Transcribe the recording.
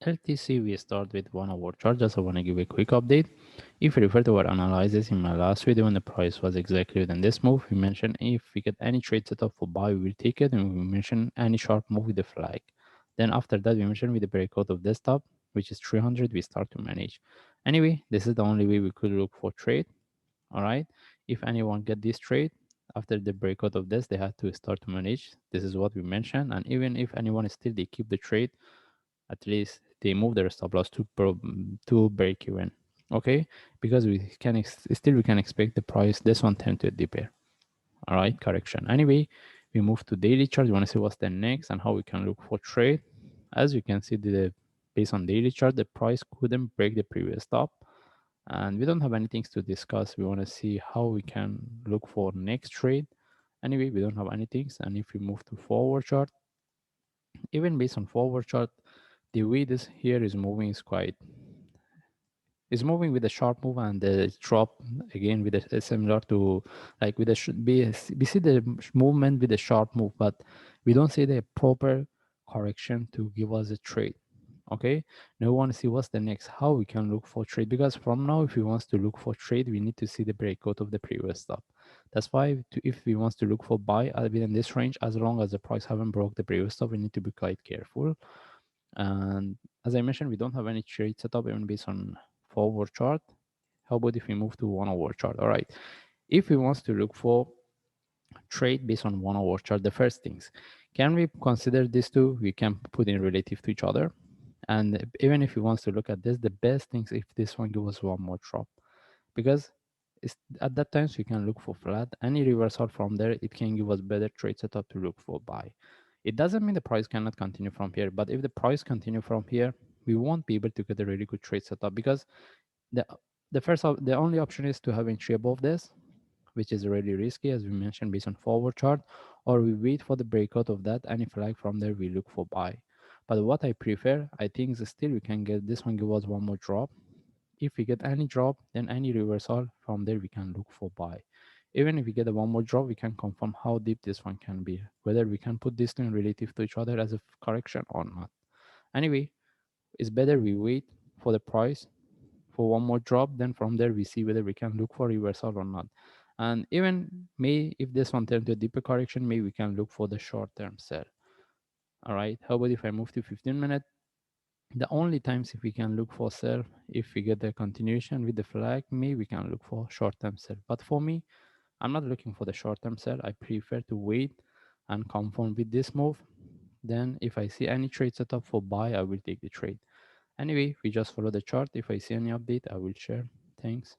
LTC, we start with 1 hour chart. Just I want to give a quick update. If you refer to our analysis in my last video when the price was exactly within this move, we mentioned if we get any trade setup for buy, we will take it, and we mentioned any sharp move with the flag. Then after that, we mentioned with the breakout of this top, which is 300, we start to manage. Anyway, this is the only way we could look for trade. All right. If anyone get this trade after the breakout of this, they have to start to manage. This is what we mentioned. And even if anyone is still they keep the trade, at least they move their stop loss to break even. Okay, because we can still we can expect the price this one tend to dip here. All right, correction. Anyway, we move to daily chart. You want to see what's the next and how we can look for trade. As you can see, the based on daily chart, the price couldn't break the previous stop, and we don't have anything to discuss. We want to see how we can look for next trade. Anyway, we don't have anything, and if we move to forward chart, even based on forward chart, the way this here is moving is moving with a sharp move, and the drop again with a similar to like with a we see the movement with a sharp move, but we don't see the proper correction to give us a trade. Okay, now we want to see what's the next, how we can look for trade, because from now if we want to look for trade, we need to see the breakout of the previous stop. That's why if we want to look for buy within this range, as long as the price haven't broke the previous stop, we need to be quite careful. And as I mentioned, we don't have any trade setup even based on forward chart. How about if we move to 1 hour chart? All right, if we want to look for trade based on 1 hour chart, the first things, can we consider these two? We can put in relative to each other. And even if we want to look at this, the best things if this one gives us one more drop, because it's, at that time so you can look for flat. Any reversal from there, it can give us better trade setup to look for buy. It doesn't mean the price cannot continue from here, but if the price continue from here, we won't be able to get a really good trade setup, because the the only option is to have entry above this, which is really risky as we mentioned based on forward chart, or we wait for the breakout of that, and if like from there we look for buy. But what I prefer, I think is still we can get this one, give us one more drop. If we get any drop, then any reversal from there we can look for buy. Even if we get a one more drop, we can confirm how deep this one can be, whether we can put this thing relative to each other as a correction or not. Anyway, it's better we wait for the price for one more drop, then from there we see whether we can look for reversal or not. And even may if this one turns to a deeper correction, maybe we can look for the short term sell. All right, how about if I move to 15 minute? The only times if we can look for sell, if we get the continuation with the flag, maybe we can look for short term sell. But for me, I'm not looking for the short term sell. I prefer to wait and confirm with this move. Then if I see any trade setup for buy, I will take the trade. Anyway, we just follow the chart. If I see any update, I will share. Thanks.